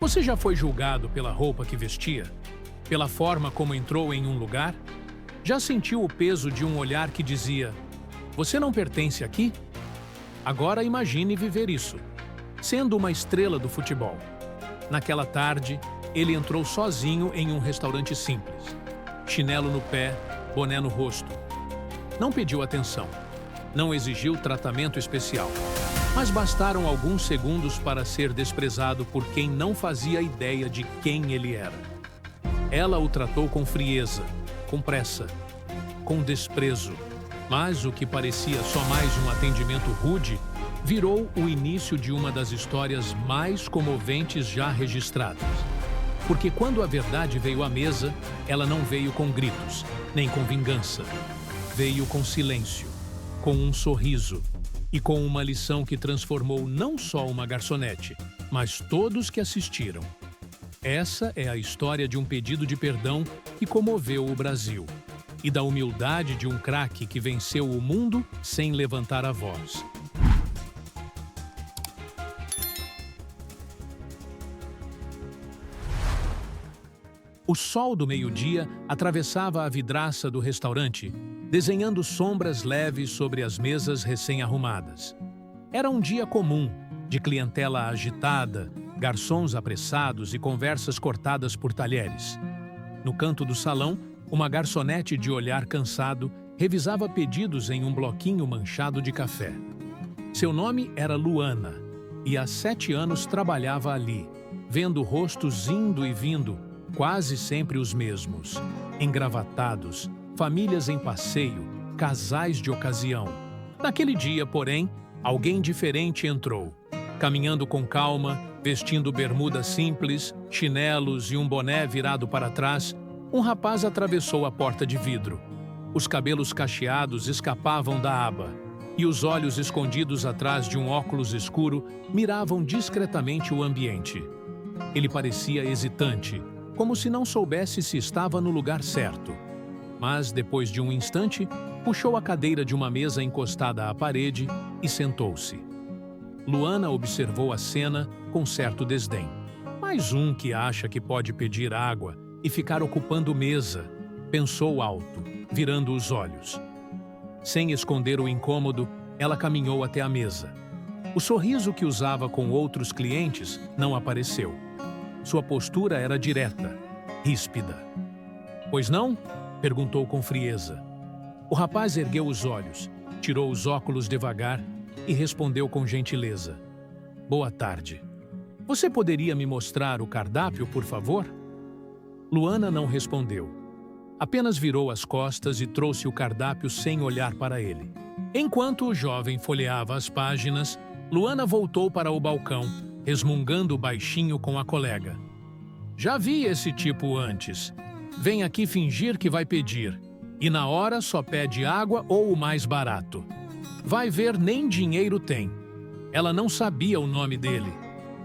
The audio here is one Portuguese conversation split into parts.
Você já foi julgado pela roupa que vestia? Pela forma como entrou em um lugar? Já sentiu o peso de um olhar que dizia: "Você não pertence aqui"? Agora imagine viver isso, sendo uma estrela do futebol. Naquela tarde, ele entrou sozinho em um restaurante simples. Chinelo no pé, boné no rosto. Não pediu atenção. Não exigiu tratamento especial. Mas bastaram alguns segundos para ser desprezado por quem não fazia ideia de quem ele era. Ela o tratou com frieza, com pressa, com desprezo. Mas o que parecia só mais um atendimento rude virou o início de uma das histórias mais comoventes já registradas. Porque quando a verdade veio à mesa, ela não veio com gritos, nem com vingança. Veio com silêncio, com um sorriso e com uma lição que transformou não só uma garçonete, mas todos que assistiram. Essa é a história de um pedido de perdão que comoveu o Brasil e da humildade de um craque que venceu o mundo sem levantar a voz. O sol do meio-dia atravessava a vidraça do restaurante, desenhando sombras leves sobre as mesas recém-arrumadas. Era um dia comum, de clientela agitada, garçons apressados e conversas cortadas por talheres. No canto do salão, uma garçonete de olhar cansado revisava pedidos em um bloquinho manchado de café. Seu nome era Luana, e há 7 anos trabalhava ali, vendo rostos indo e vindo, quase sempre os mesmos, engravatados, famílias em passeio, casais de ocasião. Naquele dia, porém, alguém diferente entrou, caminhando com calma, vestindo bermuda simples, chinelos e um boné virado para trás. Um rapaz atravessou a porta de vidro. Os cabelos cacheados escapavam da aba, e os olhos escondidos atrás de um óculos escuro miravam discretamente o ambiente. Ele parecia hesitante, como se não soubesse se estava no lugar certo. Mas, depois de um instante, puxou a cadeira de uma mesa encostada à parede e sentou-se. Luana observou a cena com certo desdém. Mais um que acha que pode pedir água e ficar ocupando mesa, pensou alto, virando os olhos. Sem esconder o incômodo, ela caminhou até a mesa. O sorriso que usava com outros clientes não apareceu. Sua postura era direta, ríspida. "Pois não?" perguntou com frieza. O rapaz ergueu os olhos, tirou os óculos devagar e respondeu com gentileza: "Boa tarde. Você poderia me mostrar o cardápio, por favor?" Luana não respondeu. Apenas virou as costas e trouxe o cardápio sem olhar para ele. Enquanto o jovem folheava as páginas, Luana voltou para o balcão, resmungando baixinho com a colega. "Já vi esse tipo antes. Vem aqui fingir que vai pedir, e na hora só pede água ou o mais barato. Vai ver, nem dinheiro tem." Ela não sabia o nome dele.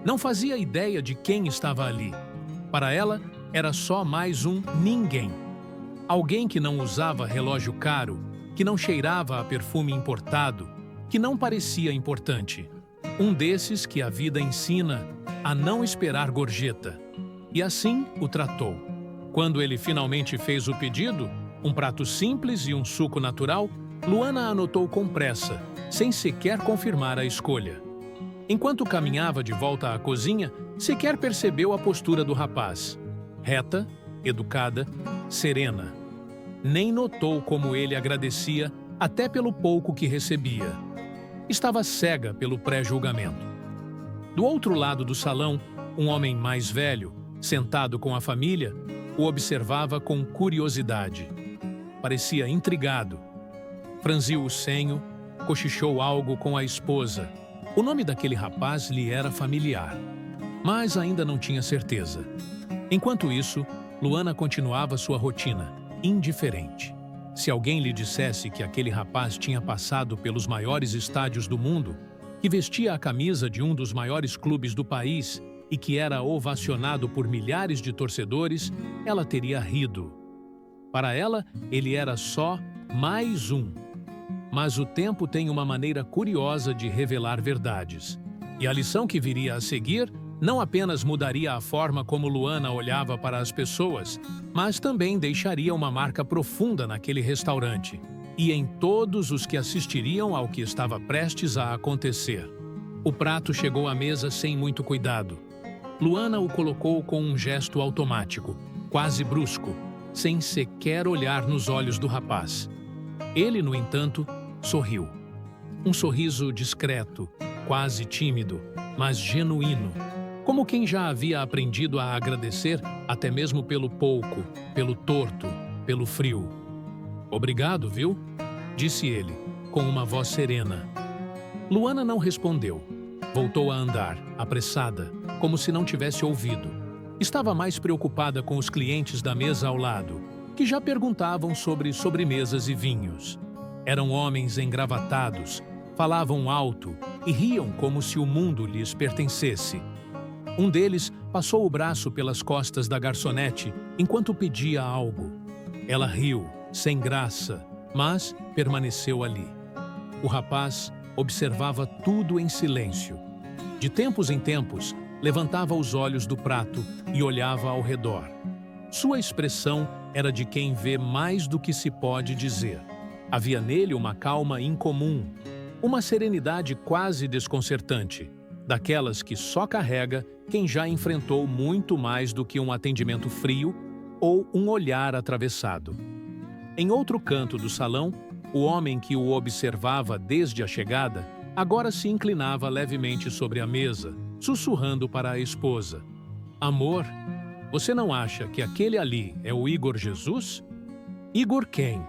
Não fazia ideia de quem estava ali. Para ela, era só mais um ninguém. Alguém que não usava relógio caro, que não cheirava a perfume importado, que não parecia importante. Um desses que a vida ensina a não esperar gorjeta. E assim o tratou. Quando ele finalmente fez o pedido, um prato simples e um suco natural, Luana anotou com pressa, sem sequer confirmar a escolha. Enquanto caminhava de volta à cozinha, sequer percebeu a postura do rapaz. Reta, educada, serena. Nem notou como ele agradecia até pelo pouco que recebia. Estava cega pelo pré-julgamento. Do outro lado do salão, um homem mais velho, sentado com a família, o observava com curiosidade. Parecia intrigado. Franziu o senho, cochichou algo com a esposa. O nome daquele rapaz lhe era familiar, mas ainda não tinha certeza. Enquanto isso, Luana continuava sua rotina, indiferente. Se alguém lhe dissesse que aquele rapaz tinha passado pelos maiores estádios do mundo, que vestia a camisa de um dos maiores clubes do país e que era ovacionado por milhares de torcedores, ela teria rido. Para ela, ele era só mais um. Mas o tempo tem uma maneira curiosa de revelar verdades. E a lição que viria a seguir Não apenas mudaria a forma como Luana olhava para as pessoas, mas também deixaria uma marca profunda naquele restaurante e em todos os que assistiriam ao que estava prestes a acontecer. O prato chegou à mesa sem muito cuidado. Luana o colocou com um gesto automático, quase brusco, sem sequer olhar nos olhos do rapaz. Ele, no entanto, sorriu. Um sorriso discreto, quase tímido, mas genuíno, como quem já havia aprendido a agradecer até mesmo pelo pouco, pelo torto, pelo frio. "Obrigado, viu?", disse ele, com uma voz serena. Luana não respondeu. Voltou a andar, apressada, como se não tivesse ouvido. Estava mais preocupada com os clientes da mesa ao lado, que já perguntavam sobre sobremesas e vinhos. Eram homens engravatados, falavam alto e riam como se o mundo lhes pertencesse. Um deles passou o braço pelas costas da garçonete enquanto pedia algo. Ela riu, sem graça, mas permaneceu ali. O rapaz observava tudo em silêncio. De tempos em tempos, levantava os olhos do prato e olhava ao redor. Sua expressão era de quem vê mais do que se pode dizer. Havia nele uma calma incomum, uma serenidade quase desconcertante, daquelas que só carrega quem já enfrentou muito mais do que um atendimento frio ou um olhar atravessado. Em outro canto do salão, o homem que o observava desde a chegada agora se inclinava levemente sobre a mesa, sussurrando para a esposa: "Amor, você não acha que aquele ali é o Igor Jesus?" "Igor quem?"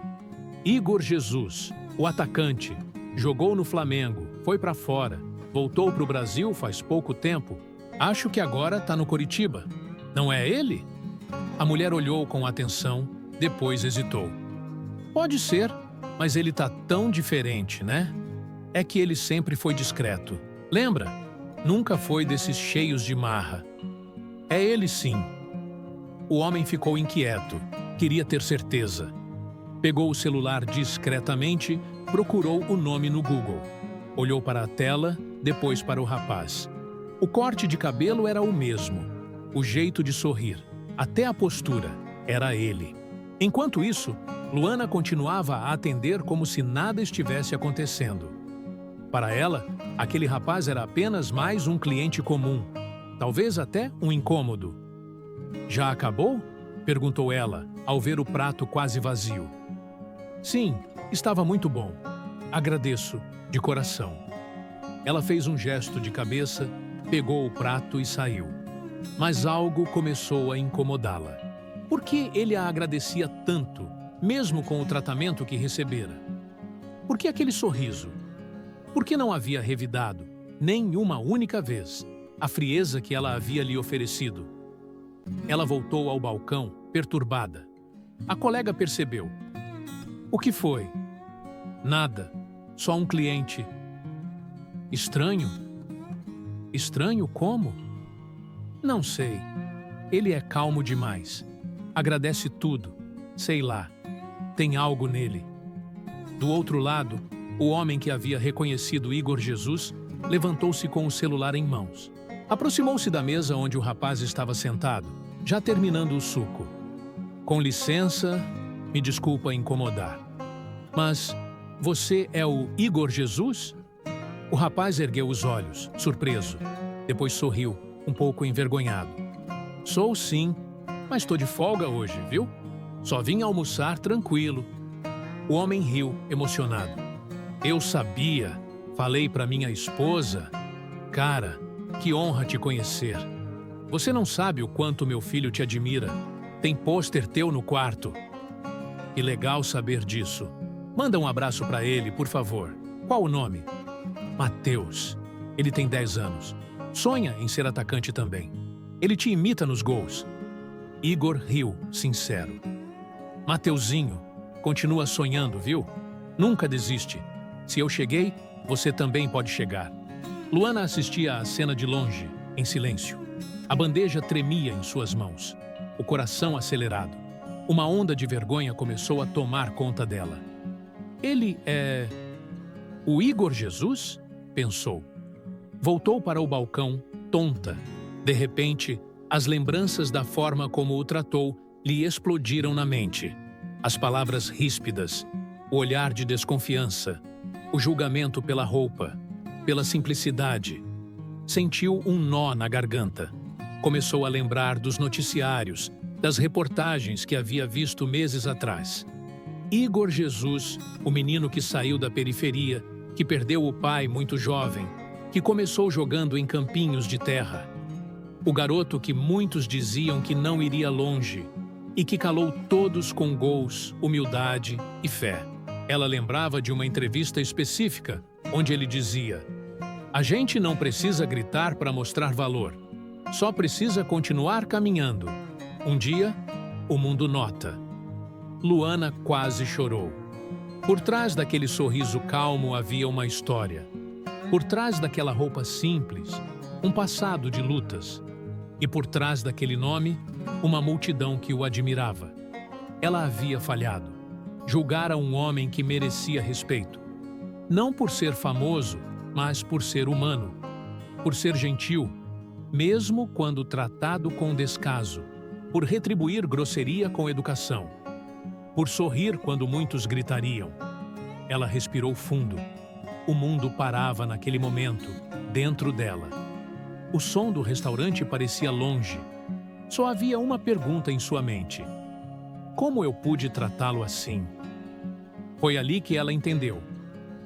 "Igor Jesus, o atacante. Jogou no Flamengo, foi para fora, voltou para o Brasil faz pouco tempo. Acho que agora está no Coritiba. Não é ele?" A mulher olhou com atenção, depois hesitou. "Pode ser, mas ele está tão diferente, né? É que ele sempre foi discreto. Lembra? Nunca foi desses cheios de marra." "É ele sim." O homem ficou inquieto, queria ter certeza. Pegou o celular discretamente, procurou o nome no Google. Olhou para a tela, depois para o rapaz. O corte de cabelo era o mesmo, o jeito de sorrir, até a postura, era ele. Enquanto isso, Luana continuava a atender como se nada estivesse acontecendo. Para ela, aquele rapaz era apenas mais um cliente comum, talvez até um incômodo. "Já acabou?", perguntou ela, ao ver o prato quase vazio. "Sim, estava muito bom. Agradeço, de coração." Ela fez um gesto de cabeça, pegou o prato e saiu. Mas algo começou a incomodá-la. Por que ele a agradecia tanto, mesmo com o tratamento que recebera? Por que aquele sorriso? Por que não havia revidado, nem uma única vez, a frieza que ela havia lhe oferecido? Ela voltou ao balcão, perturbada. A colega percebeu. "O que foi?" "Nada, só um cliente." "Estranho?" "Estranho como?" "Não sei. Ele é calmo demais. Agradece tudo. Sei lá. Tem algo nele." Do outro lado, o homem que havia reconhecido Igor Jesus levantou-se com o celular em mãos. Aproximou-se da mesa onde o rapaz estava sentado, já terminando o suco. "Com licença, me desculpa incomodar. Mas você é o Igor Jesus?" O rapaz ergueu os olhos, surpreso. Depois sorriu, um pouco envergonhado. "Sou sim, mas estou de folga hoje, viu? Só vim almoçar tranquilo." O homem riu, emocionado. "Eu sabia, falei para minha esposa. Cara, que honra te conhecer. Você não sabe o quanto meu filho te admira. Tem pôster teu no quarto." "Que legal saber disso. Manda um abraço para ele, por favor. Qual o nome?" "Mateus. Ele tem 10 anos. Sonha em ser atacante também. Ele te imita nos gols." Igor riu, sincero. "Mateuzinho, continua sonhando, viu? Nunca desiste. Se eu cheguei, você também pode chegar." Luana assistia à cena de longe, em silêncio. A bandeja tremia em suas mãos, o coração acelerado. Uma onda de vergonha começou a tomar conta dela. "Ele é... o Igor Jesus?", pensou. Voltou para o balcão, tonta. De repente, as lembranças da forma como o tratou lhe explodiram na mente. As palavras ríspidas, o olhar de desconfiança, o julgamento pela roupa, pela simplicidade. Sentiu um nó na garganta. Começou a lembrar dos noticiários, das reportagens que havia visto meses atrás. Igor Jesus, o menino que saiu da periferia, que perdeu o pai muito jovem, que começou jogando em campinhos de terra. O garoto que muitos diziam que não iria longe e que calou todos com gols, humildade e fé. Ela lembrava de uma entrevista específica, onde ele dizia: "A gente não precisa gritar para mostrar valor. Só precisa continuar caminhando. Um dia, o mundo nota." Luana quase chorou. Por trás daquele sorriso calmo havia uma história. Por trás daquela roupa simples, um passado de lutas. E por trás daquele nome, uma multidão que o admirava. Ela havia falhado. Julgara um homem que merecia respeito. Não por ser famoso, mas por ser humano. Por ser gentil, mesmo quando tratado com descaso. Por retribuir grosseria com educação. Por sorrir quando muitos gritariam. Ela respirou fundo. O mundo parava naquele momento, dentro dela. O som do restaurante parecia longe. Só havia uma pergunta em sua mente: como eu pude tratá-lo assim? Foi ali que ela entendeu.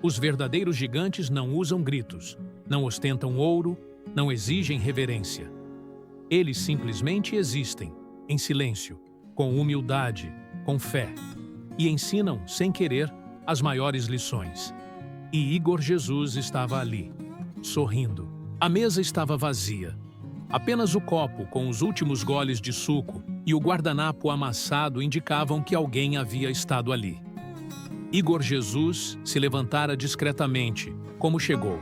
Os verdadeiros gigantes não usam gritos, não ostentam ouro, não exigem reverência. Eles simplesmente existem, em silêncio, com humildade, com fé, e ensinam, sem querer, as maiores lições. E Igor Jesus estava ali, sorrindo. A mesa estava vazia. Apenas o copo com os últimos goles de suco e o guardanapo amassado indicavam que alguém havia estado ali. Igor Jesus se levantara discretamente, como chegou.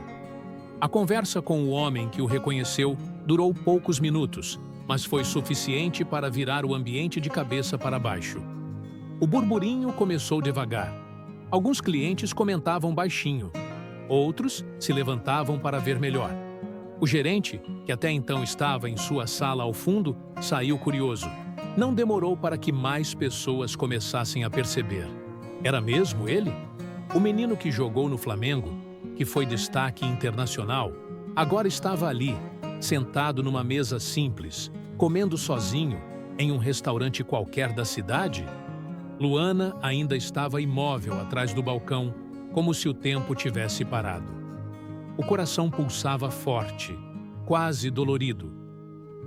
A conversa com o homem que o reconheceu durou poucos minutos, mas foi suficiente para virar o ambiente de cabeça para baixo. O burburinho começou devagar. Alguns clientes comentavam baixinho. Outros se levantavam para ver melhor. O gerente, que até então estava em sua sala ao fundo, saiu curioso. Não demorou para que mais pessoas começassem a perceber. Era mesmo ele? O menino que jogou no Flamengo, que foi destaque internacional, agora estava ali, sentado numa mesa simples, comendo sozinho, em um restaurante qualquer da cidade? Luana ainda estava imóvel atrás do balcão, como se o tempo tivesse parado. O coração pulsava forte, quase dolorido.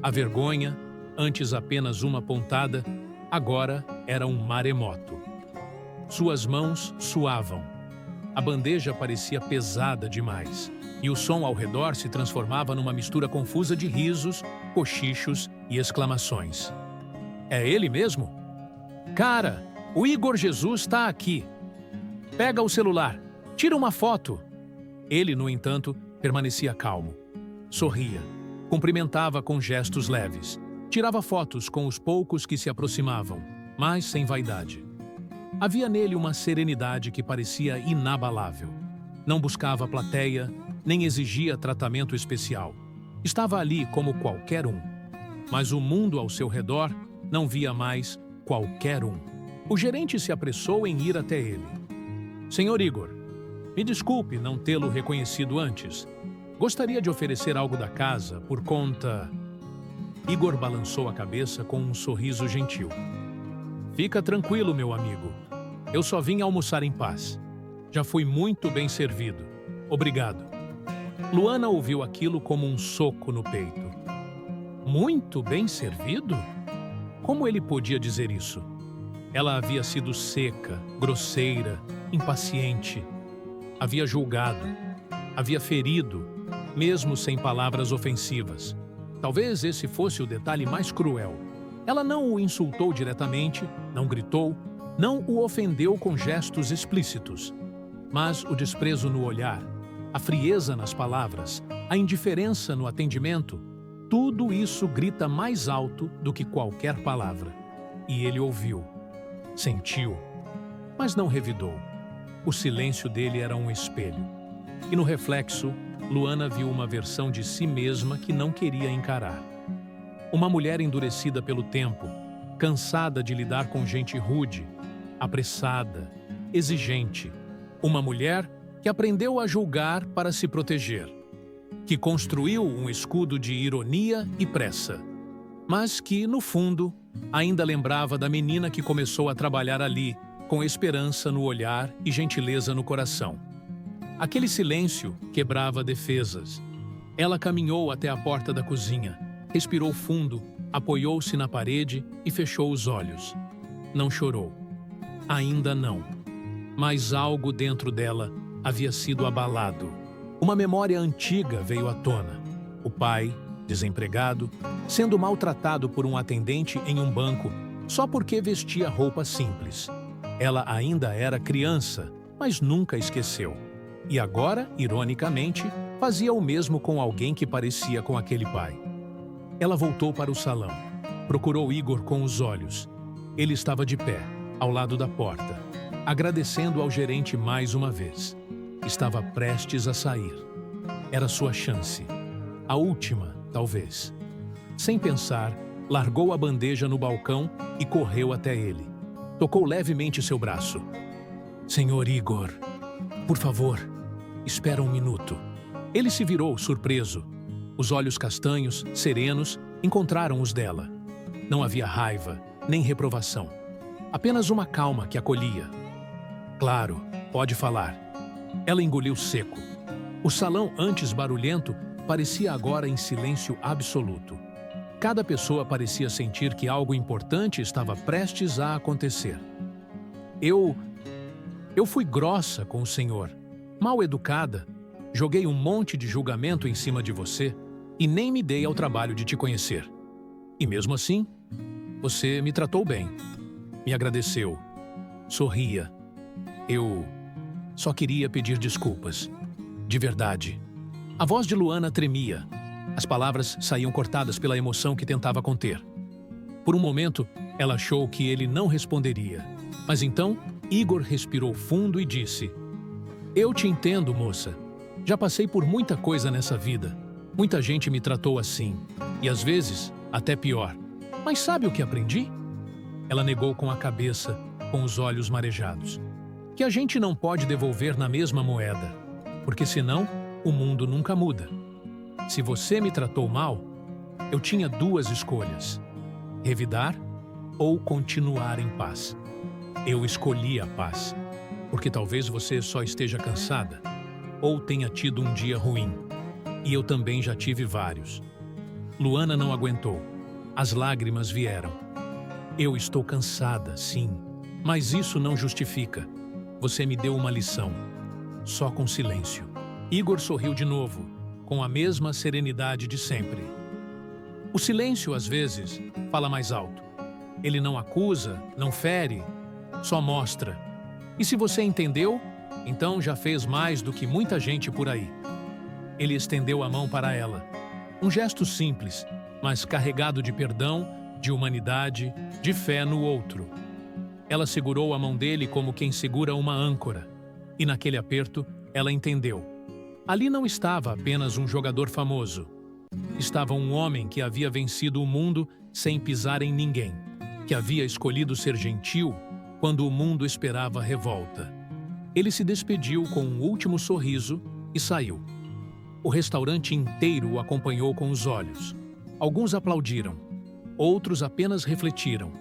A vergonha, antes apenas uma pontada, agora era um maremoto. Suas mãos suavam. A bandeja parecia pesada demais, e o som ao redor se transformava numa mistura confusa de risos, cochichos e exclamações. É ele mesmo? Cara, o Igor Jesus está aqui. Pega o celular, tira uma foto. Ele, no entanto, permanecia calmo. Sorria, cumprimentava com gestos leves, tirava fotos com os poucos que se aproximavam, mas sem vaidade. Havia nele uma serenidade que parecia inabalável. Não buscava plateia, nem exigia tratamento especial. Estava ali como qualquer um. Mas o mundo ao seu redor não via mais qualquer um. O gerente se apressou em ir até ele. Senhor Igor, me desculpe não tê-lo reconhecido antes. Gostaria de oferecer algo da casa por conta... Igor balançou a cabeça com um sorriso gentil. Fica tranquilo, meu amigo. Eu só vim almoçar em paz. Já fui muito bem servido. Obrigado. Luana ouviu aquilo como um soco no peito. Muito bem servido? Como ele podia dizer isso? Ela havia sido seca, grosseira, impaciente. Havia julgado, havia ferido, mesmo sem palavras ofensivas. Talvez esse fosse o detalhe mais cruel. Ela não o insultou diretamente, não gritou, não o ofendeu com gestos explícitos. Mas o desprezo no olhar, a frieza nas palavras, a indiferença no atendimento, tudo isso grita mais alto do que qualquer palavra. E ele ouviu, sentiu, mas não revidou. O silêncio dele era um espelho. E no reflexo, Luana viu uma versão de si mesma que não queria encarar. Uma mulher endurecida pelo tempo, cansada de lidar com gente rude, apressada, exigente. Uma mulher que aprendeu a julgar para se proteger, que construiu um escudo de ironia e pressa, mas que, no fundo, ainda lembrava da menina que começou a trabalhar ali, com esperança no olhar e gentileza no coração. Aquele silêncio quebrava defesas. Ela caminhou até a porta da cozinha, respirou fundo, apoiou-se na parede e fechou os olhos. Não chorou. Ainda não. Mas algo dentro dela havia sido abalado. Uma memória antiga veio à tona. O pai, desempregado, sendo maltratado por um atendente em um banco só porque vestia roupa simples. Ela ainda era criança, mas nunca esqueceu. E agora, ironicamente, fazia o mesmo com alguém que parecia com aquele pai. Ela voltou para o salão. Procurou Igor com os olhos. Ele estava de pé, ao lado da porta, agradecendo ao gerente mais uma vez. Estava prestes a sair. Era sua chance. A última, talvez. Sem pensar, largou a bandeja no balcão e correu até ele. Tocou levemente seu braço. Senhor Igor, por favor, espera um minuto. Ele se virou, surpreso. Os olhos castanhos, serenos, encontraram os dela. Não havia raiva, nem reprovação. Apenas uma calma que acolhia. Claro, pode falar. Ela engoliu seco. O salão, antes barulhento, parecia agora em silêncio absoluto. Cada pessoa parecia sentir que algo importante estava prestes a acontecer. Eu fui grossa com o senhor, mal educada, joguei um monte de julgamento em cima de você e nem me dei ao trabalho de te conhecer. E mesmo assim, você me tratou bem, me agradeceu, sorria. Eu só queria pedir desculpas, de verdade. A voz de Luana tremia. As palavras saíam cortadas pela emoção que tentava conter. Por um momento, ela achou que ele não responderia. Mas então, Igor respirou fundo e disse: Eu te entendo, moça. Já passei por muita coisa nessa vida. Muita gente me tratou assim. E às vezes, até pior. Mas sabe o que aprendi? Ela negou com a cabeça, com os olhos marejados. Que a gente não pode devolver na mesma moeda. Porque senão, o mundo nunca muda. Se você me tratou mal, eu tinha duas escolhas: revidar ou continuar em paz. Eu escolhi a paz, porque talvez você só esteja cansada ou tenha tido um dia ruim. E eu também já tive vários. Luana não aguentou. As lágrimas vieram. Eu estou cansada, sim, mas isso não justifica. Você me deu uma lição, só com silêncio. Igor sorriu de novo, com a mesma serenidade de sempre. O silêncio, às vezes, fala mais alto. Ele não acusa, não fere, só mostra. E se você entendeu, então já fez mais do que muita gente por aí. Ele estendeu a mão para ela. Um gesto simples, mas carregado de perdão, de humanidade, de fé no outro. Ela segurou a mão dele como quem segura uma âncora. E naquele aperto, ela entendeu. Ali não estava apenas um jogador famoso. Estava um homem que havia vencido o mundo sem pisar em ninguém, que havia escolhido ser gentil quando o mundo esperava revolta. Ele se despediu com um último sorriso e saiu. O restaurante inteiro o acompanhou com os olhos. Alguns aplaudiram, outros apenas refletiram.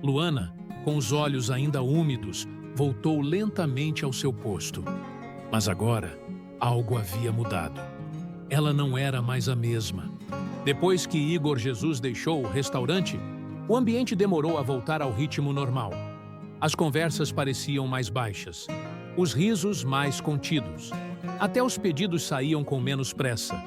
Luana, com os olhos ainda úmidos, voltou lentamente ao seu posto. Mas agora, algo havia mudado. Ela não era mais a mesma. Depois que Igor Jesus deixou o restaurante, o ambiente demorou a voltar ao ritmo normal. As conversas pareciam mais baixas, os risos mais contidos. Até os pedidos saíam com menos pressa.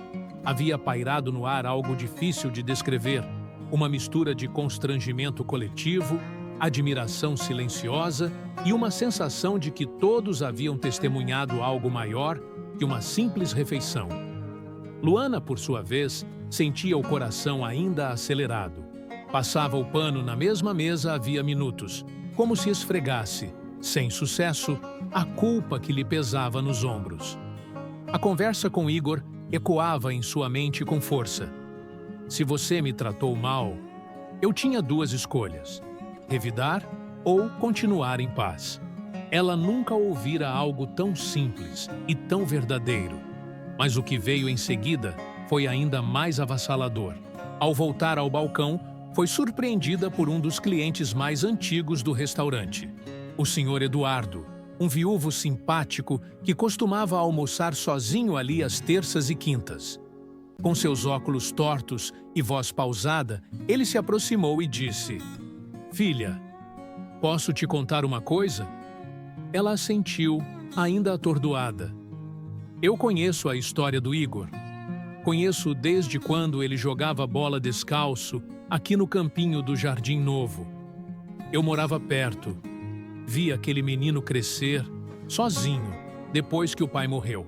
Havia pairado no ar algo difícil de descrever, uma mistura de constrangimento coletivo, admiração silenciosa e uma sensação de que todos haviam testemunhado algo maior que uma simples refeição. Luana, por sua vez, sentia o coração ainda acelerado. Passava o pano na mesma mesa havia minutos, como se esfregasse, sem sucesso, a culpa que lhe pesava nos ombros. A conversa com Igor ecoava em sua mente com força. Se você me tratou mal, eu tinha duas escolhas: revidar ou continuar em paz. Ela nunca ouvira algo tão simples e tão verdadeiro. Mas o que veio em seguida foi ainda mais avassalador. Ao voltar ao balcão, foi surpreendida por um dos clientes mais antigos do restaurante, o Sr. Eduardo, um viúvo simpático que costumava almoçar sozinho ali às terças e quintas. Com seus óculos tortos e voz pausada, ele se aproximou e disse: "Filha, posso te contar uma coisa?" Ela assentiu, ainda atordoada. "Eu conheço a história do Igor. Conheço desde quando ele jogava bola descalço aqui no campinho do Jardim Novo. Eu morava perto. Vi aquele menino crescer, sozinho, depois que o pai morreu.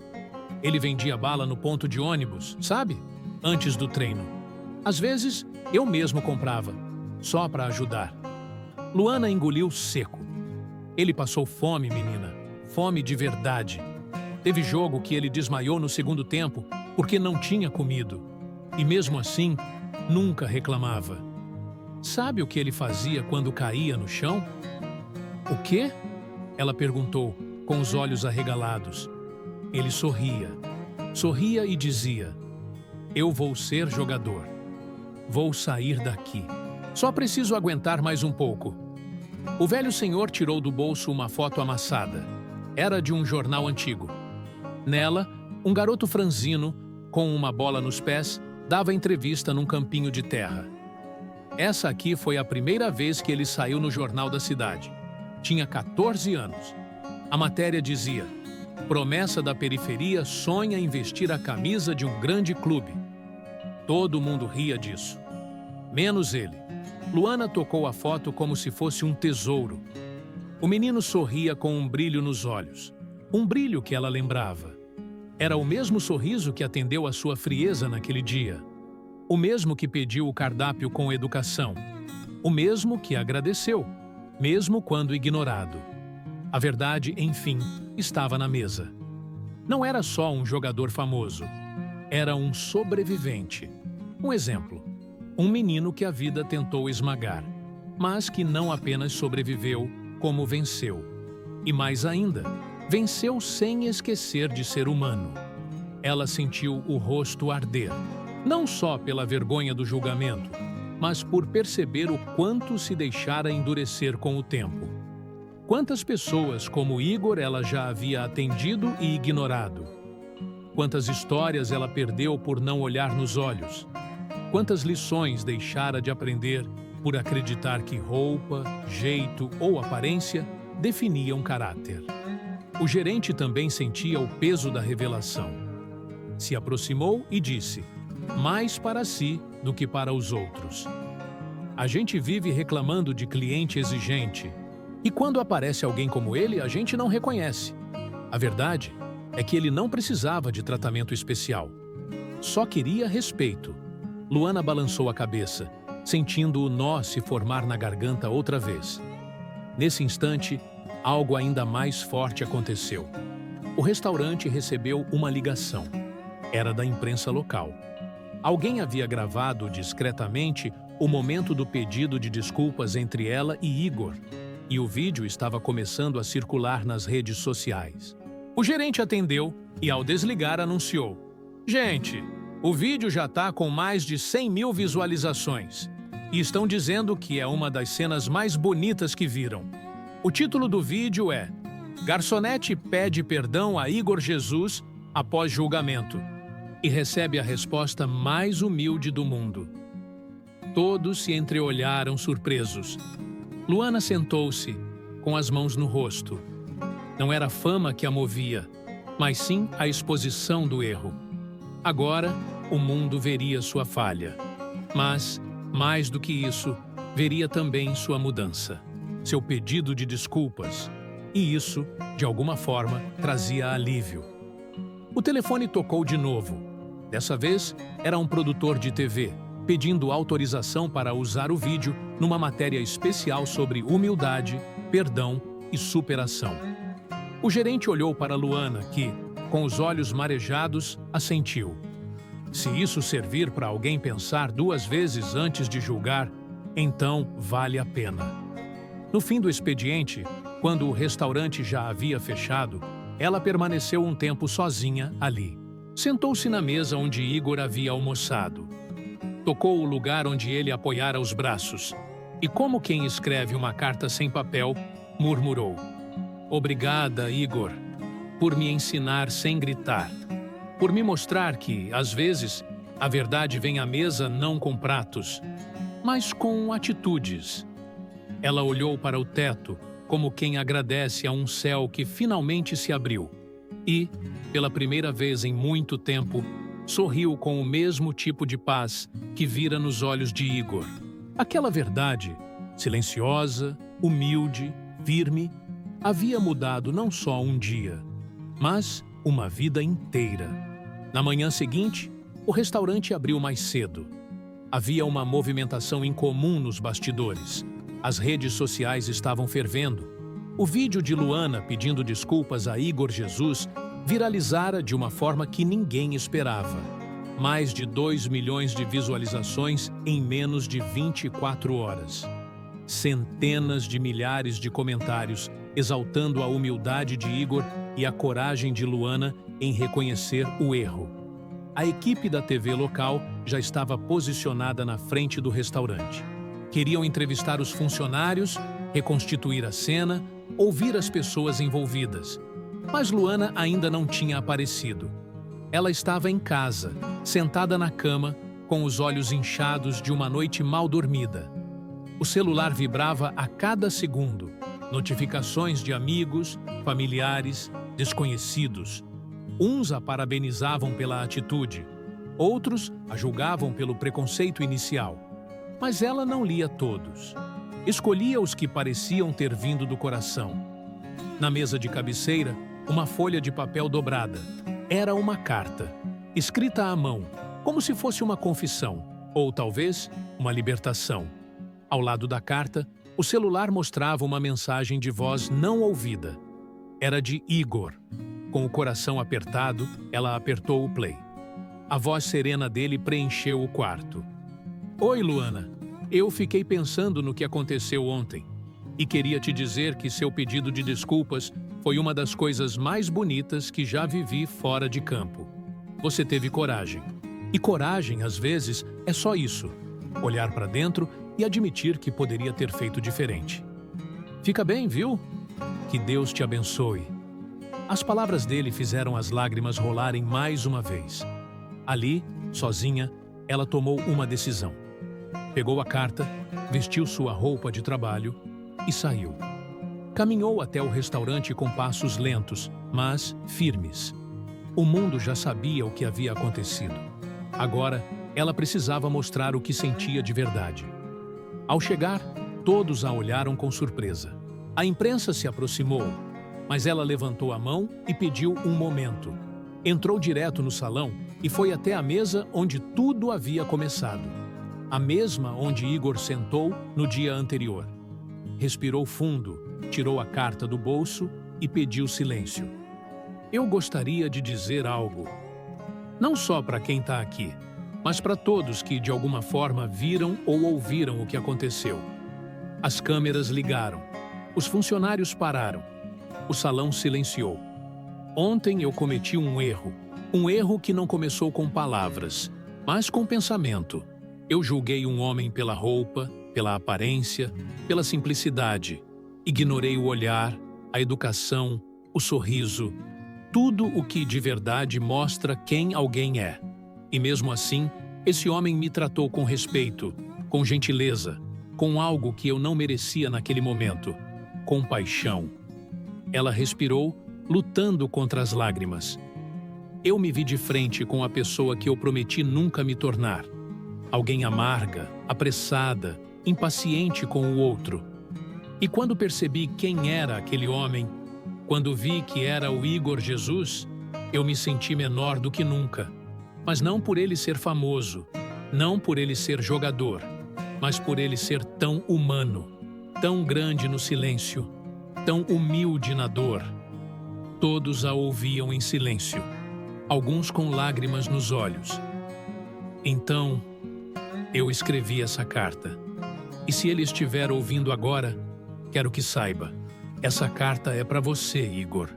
Ele vendia bala no ponto de ônibus, sabe? Antes do treino. Às vezes, eu mesmo comprava, só para ajudar." Luana engoliu seco. Ele passou fome, menina. Fome de verdade. Teve jogo que ele desmaiou no segundo tempo porque não tinha comido. E mesmo assim, nunca reclamava. Sabe o que ele fazia quando caía no chão? "O quê?" Ela perguntou, com os olhos arregalados. Ele sorria. Sorria e dizia: "Eu vou ser jogador. Vou sair daqui. Só preciso aguentar mais um pouco." O velho senhor tirou do bolso uma foto amassada. Era de um jornal antigo. Nela, um garoto franzino, com uma bola nos pés, dava entrevista num campinho de terra. Essa aqui foi a primeira vez que ele saiu no jornal da cidade. Tinha 14 anos. A matéria dizia: "Promessa da periferia sonha em vestir a camisa de um grande clube." Todo mundo ria disso. Menos ele. Luana tocou a foto como se fosse um tesouro. O menino sorria com um brilho nos olhos. Um brilho que ela lembrava. Era o mesmo sorriso que atendeu a sua frieza naquele dia. O mesmo que pediu o cardápio com educação. O mesmo que agradeceu, mesmo quando ignorado. A verdade, enfim, estava na mesa. Não era só um jogador famoso. Era um sobrevivente. Um exemplo. Um menino que a vida tentou esmagar, mas que não apenas sobreviveu, como venceu. E mais ainda, venceu sem esquecer de ser humano. Ela sentiu o rosto arder, não só pela vergonha do julgamento, mas por perceber o quanto se deixara endurecer com o tempo. Quantas pessoas como Igor ela já havia atendido e ignorado? Quantas histórias ela perdeu por não olhar nos olhos? Quantas lições deixara de aprender por acreditar que roupa, jeito ou aparência definiam caráter? O gerente também sentia o peso da revelação. Se aproximou e disse: "Mais para si do que para os outros." A gente vive reclamando de cliente exigente. E quando aparece alguém como ele, a gente não reconhece. A verdade é que ele não precisava de tratamento especial. Só queria respeito. Luana balançou a cabeça, sentindo o nó se formar na garganta outra vez. Nesse instante, algo ainda mais forte aconteceu. O restaurante recebeu uma ligação. Era da imprensa local. Alguém havia gravado discretamente o momento do pedido de desculpas entre ela e Igor, e o vídeo estava começando a circular nas redes sociais. O gerente atendeu e, ao desligar, anunciou: "Gente, o vídeo já está com mais de 100 mil visualizações e estão dizendo que é uma das cenas mais bonitas que viram. O título do vídeo é: Garçonete pede perdão a Igor Jesus após julgamento e recebe a resposta mais humilde do mundo." Todos se entreolharam surpresos. Luana sentou-se, com as mãos no rosto. Não era a fama que a movia, mas sim a exposição do erro. Agora, o mundo veria sua falha. Mas, mais do que isso, veria também sua mudança, seu pedido de desculpas. E isso, de alguma forma, trazia alívio. O telefone tocou de novo. Dessa vez, era um produtor de TV, pedindo autorização para usar o vídeo numa matéria especial sobre humildade, perdão e superação. O gerente olhou para Luana, que, com os olhos marejados, assentiu. Se isso servir para alguém pensar 2 vezes antes de julgar, então vale a pena. No fim do expediente, quando o restaurante já havia fechado, ela permaneceu um tempo sozinha ali. Sentou-se na mesa onde Igor havia almoçado. Tocou o lugar onde ele apoiara os braços. E como quem escreve uma carta sem papel, murmurou: "Obrigada, Igor, por me ensinar sem gritar, por me mostrar que, às vezes, a verdade vem à mesa não com pratos, mas com atitudes." Ela olhou para o teto, como quem agradece a um céu que finalmente se abriu, e, pela primeira vez em muito tempo, sorriu com o mesmo tipo de paz que vira nos olhos de Igor. Aquela verdade, silenciosa, humilde, firme, havia mudado não só um dia, mas uma vida inteira. Na manhã seguinte, o restaurante abriu mais cedo. Havia uma movimentação incomum nos bastidores. As redes sociais estavam fervendo. O vídeo de Luana pedindo desculpas a Igor Jesus viralizara de uma forma que ninguém esperava. Mais de 2 milhões de visualizações em menos de 24 horas. Centenas de milhares de comentários exaltando a humildade de Igor e a coragem de Luana em reconhecer o erro. A equipe da TV local já estava posicionada na frente do restaurante. Queriam entrevistar os funcionários, reconstituir a cena, ouvir as pessoas envolvidas. Mas Luana ainda não tinha aparecido. Ela estava em casa, sentada na cama, com os olhos inchados de uma noite mal dormida. O celular vibrava a cada segundo. Notificações de amigos, familiares, desconhecidos. Uns a parabenizavam pela atitude, outros a julgavam pelo preconceito inicial. Mas ela não lia todos. Escolhia os que pareciam ter vindo do coração. Na mesa de cabeceira, uma folha de papel dobrada. Era uma carta, escrita à mão, como se fosse uma confissão, ou talvez uma libertação. Ao lado da carta, o celular mostrava uma mensagem de voz não ouvida. Era de Igor. Com o coração apertado, ela apertou o play. A voz serena dele preencheu o quarto. "Oi, Luana. Eu fiquei pensando no que aconteceu ontem e queria te dizer que seu pedido de desculpas foi uma das coisas mais bonitas que já vivi fora de campo. Você teve coragem. E coragem, às vezes, é só isso: olhar para dentro e admitir que poderia ter feito diferente. Fica bem, viu? Que Deus te abençoe." As palavras dele fizeram as lágrimas rolarem mais uma vez. Ali, sozinha, ela tomou uma decisão. Pegou a carta, vestiu sua roupa de trabalho e saiu. Caminhou até o restaurante com passos lentos, mas firmes. O mundo já sabia o que havia acontecido. Agora, ela precisava mostrar o que sentia de verdade. Ao chegar, todos a olharam com surpresa. A imprensa se aproximou, mas ela levantou a mão e pediu um momento. Entrou direto no salão e foi até a mesa onde tudo havia começado. A mesma onde Igor sentou no dia anterior. Respirou fundo, tirou a carta do bolso e pediu silêncio. "Eu gostaria de dizer algo. Não só para quem está aqui, mas para todos que de alguma forma viram ou ouviram o que aconteceu." As câmeras ligaram. Os funcionários pararam. O salão silenciou. "Ontem eu cometi um erro que não começou com palavras, mas com pensamento. Eu julguei um homem pela roupa, pela aparência, pela simplicidade. Ignorei o olhar, a educação, o sorriso, tudo o que de verdade mostra quem alguém é. E mesmo assim, esse homem me tratou com respeito, com gentileza, com algo que eu não merecia naquele momento, compaixão." Ela respirou, lutando contra as lágrimas. "Eu me vi de frente com a pessoa que eu prometi nunca me tornar. Alguém amarga, apressada, impaciente com o outro. E quando percebi quem era aquele homem, quando vi que era o Igor Jesus, eu me senti menor do que nunca. Mas não por ele ser famoso, não por ele ser jogador, mas por ele ser tão humano, tão grande no silêncio, tão humilde na dor." Todos a ouviam em silêncio, alguns com lágrimas nos olhos. Então, eu escrevi essa carta. E se ele estiver ouvindo agora, quero que saiba. Essa carta é para você, Igor.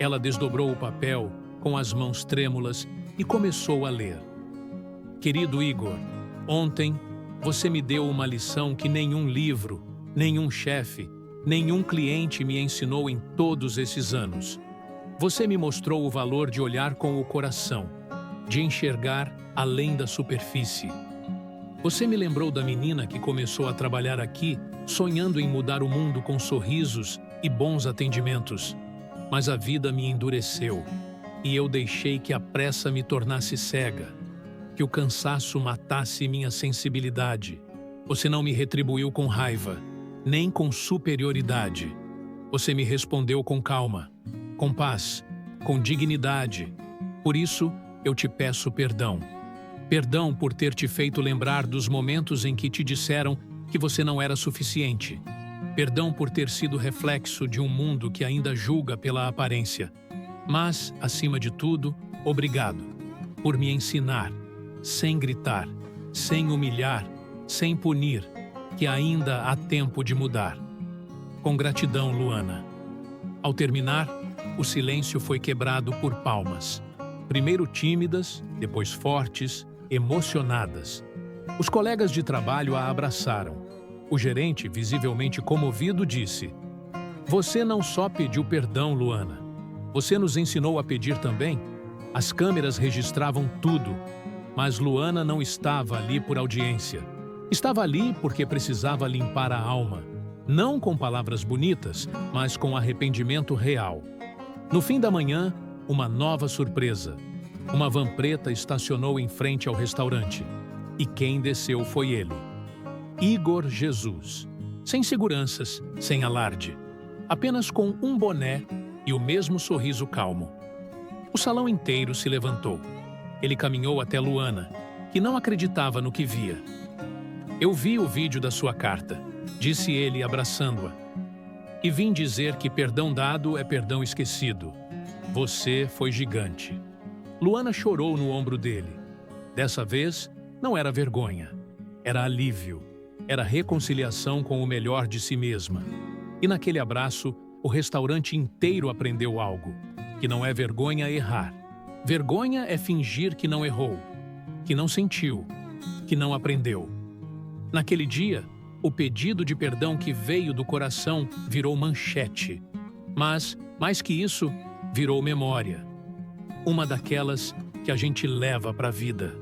Ela desdobrou o papel com as mãos trêmulas e começou a ler. Querido Igor, ontem você me deu uma lição que nenhum livro, nenhum chefe, nenhum cliente me ensinou em todos esses anos. Você me mostrou o valor de olhar com o coração, de enxergar além da superfície. Você me lembrou da menina que começou a trabalhar aqui, sonhando em mudar o mundo com sorrisos e bons atendimentos. Mas a vida me endureceu, e eu deixei que a pressa me tornasse cega, que o cansaço matasse minha sensibilidade. Você não me retribuiu com raiva, nem com superioridade. Você me respondeu com calma, com paz, com dignidade. Por isso, eu te peço perdão. Perdão por ter te feito lembrar dos momentos em que te disseram que você não era suficiente. Perdão por ter sido reflexo de um mundo que ainda julga pela aparência. Mas, acima de tudo, obrigado por me ensinar, sem gritar, sem humilhar, sem punir, que ainda há tempo de mudar. Com gratidão, Luana. Ao terminar, o silêncio foi quebrado por palmas. Primeiro tímidas, depois fortes, emocionadas. Os colegas de trabalho a abraçaram. O gerente, visivelmente comovido, disse: Você não só pediu perdão, Luana. Você nos ensinou a pedir também. As câmeras registravam tudo, mas Luana não estava ali por audiência. Estava ali porque precisava limpar a alma, não com palavras bonitas, mas com arrependimento real. No fim da manhã, uma nova surpresa. Uma van preta estacionou em frente ao restaurante. E quem desceu foi ele. Igor Jesus. Sem seguranças, sem alarde. Apenas com um boné e o mesmo sorriso calmo. O salão inteiro se levantou. Ele caminhou até Luana, que não acreditava no que via. Eu vi o vídeo da sua carta, disse ele abraçando-a. E vim dizer que perdão dado é perdão esquecido. Você foi gigante. Luana chorou no ombro dele. Dessa vez, não era vergonha. Era alívio. Era reconciliação com o melhor de si mesma. E naquele abraço, o restaurante inteiro aprendeu algo. Que não é vergonha errar. Vergonha é fingir que não errou, que não sentiu, que não aprendeu. Naquele dia, o pedido de perdão que veio do coração virou manchete. Mas, mais que isso, virou memória. Uma daquelas que a gente leva para a vida.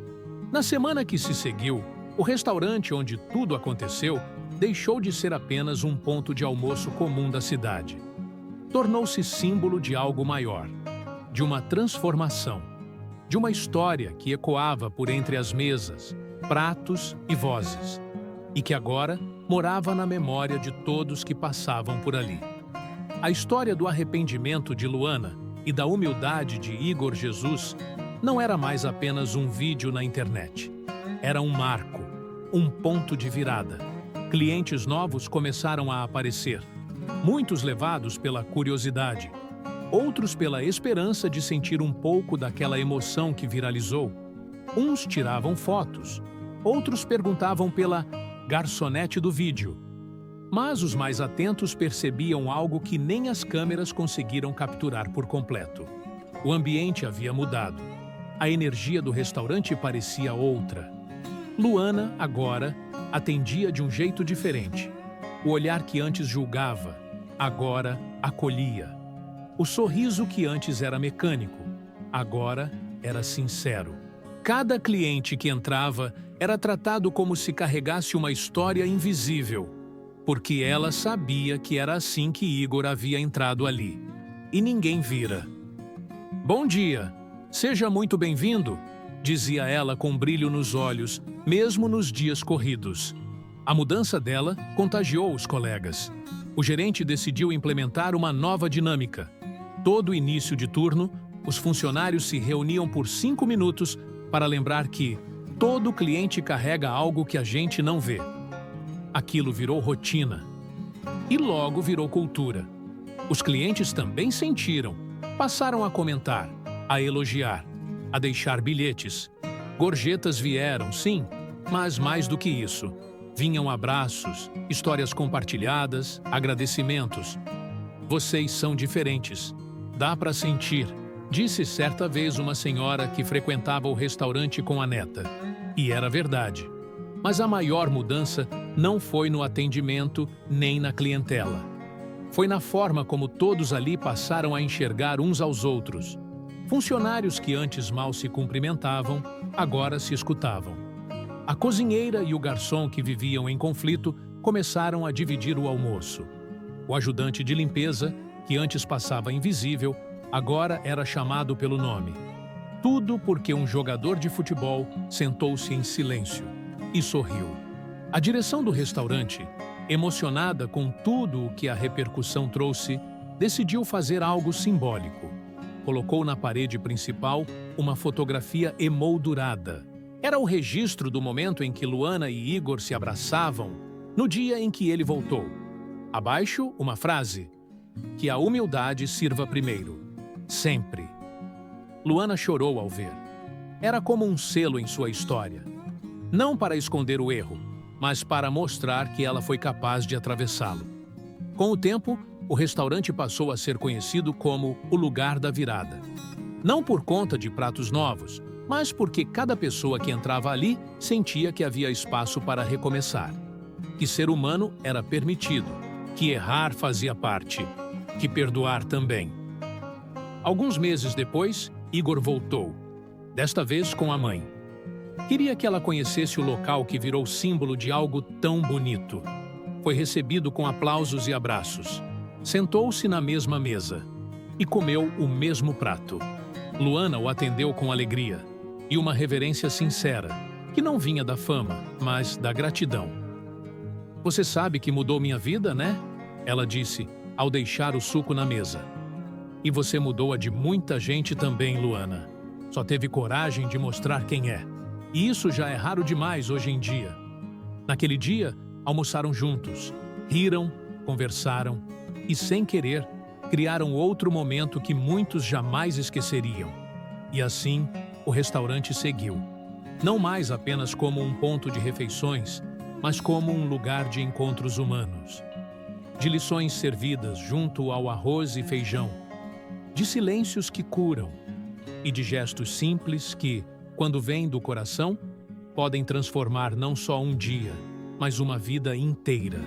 Na semana que se seguiu, o restaurante onde tudo aconteceu deixou de ser apenas um ponto de almoço comum da cidade. Tornou-se símbolo de algo maior, de uma transformação, de uma história que ecoava por entre as mesas, pratos e vozes, e que agora morava na memória de todos que passavam por ali. A história do arrependimento de Luana e da humildade de Igor Jesus não era mais apenas um vídeo na internet. Era um marco, um ponto de virada. Clientes novos começaram a aparecer, muitos levados pela curiosidade, outros pela esperança de sentir um pouco daquela emoção que viralizou. Uns tiravam fotos, outros perguntavam pela garçonete do vídeo. Mas os mais atentos percebiam algo que nem as câmeras conseguiram capturar por completo. O ambiente havia mudado. A energia do restaurante parecia outra. Luana, agora, atendia de um jeito diferente. O olhar que antes julgava, agora acolhia. O sorriso que antes era mecânico, agora era sincero. Cada cliente que entrava era tratado como se carregasse uma história invisível, porque ela sabia que era assim que Igor havia entrado ali. E ninguém vira. Bom dia, seja muito bem-vindo, dizia ela com brilho nos olhos, mesmo nos dias corridos. A mudança dela contagiou os colegas. O gerente decidiu implementar uma nova dinâmica. Todo início de turno, os funcionários se reuniam por 5 minutos para lembrar que todo cliente carrega algo que a gente não vê. Aquilo virou rotina. E logo virou cultura. Os clientes também sentiram, passaram a comentar, a elogiar, a deixar bilhetes. Gorjetas vieram, sim, mas mais do que isso. Vinham abraços, histórias compartilhadas, agradecimentos. Vocês são diferentes. Dá para sentir, disse certa vez uma senhora que frequentava o restaurante com a neta. E era verdade. Mas a maior mudança não foi no atendimento nem na clientela. Foi na forma como todos ali passaram a enxergar uns aos outros. Funcionários que antes mal se cumprimentavam, agora se escutavam. A cozinheira e o garçom que viviam em conflito começaram a dividir o almoço. O ajudante de limpeza, que antes passava invisível, agora era chamado pelo nome. Tudo porque um jogador de futebol sentou-se em silêncio e sorriu. A direção do restaurante, emocionada com tudo o que a repercussão trouxe, decidiu fazer algo simbólico. Colocou na parede principal uma fotografia emoldurada. Era o registro do momento em que Luana e Igor se abraçavam, no dia em que ele voltou. Abaixo, uma frase: que a humildade sirva primeiro. Sempre. Luana chorou ao ver. Era como um selo em sua história. Não para esconder o erro, mas para mostrar que ela foi capaz de atravessá-lo. Com o tempo, o restaurante passou a ser conhecido como o lugar da virada. Não por conta de pratos novos, mas porque cada pessoa que entrava ali sentia que havia espaço para recomeçar. Que ser humano era permitido, que errar fazia parte, que perdoar também. Alguns meses depois, Igor voltou, desta vez com a mãe. Queria que ela conhecesse o local que virou símbolo de algo tão bonito. Foi recebido com aplausos e abraços. Sentou-se na mesma mesa e comeu o mesmo prato. Luana o atendeu com alegria e uma reverência sincera, que não vinha da fama, mas da gratidão. "Você sabe que mudou minha vida, né?" Ela disse, ao deixar o suco na mesa. "E você mudou a de muita gente também, Luana. Só teve coragem de mostrar quem é. E isso já é raro demais hoje em dia." Naquele dia, almoçaram juntos, riram, conversaram e, sem querer, criaram outro momento que muitos jamais esqueceriam. E assim, o restaurante seguiu. Não mais apenas como um ponto de refeições, mas como um lugar de encontros humanos. De lições servidas junto ao arroz e feijão. De silêncios que curam. E de gestos simples que, quando vêm do coração, podem transformar não só um dia, mas uma vida inteira.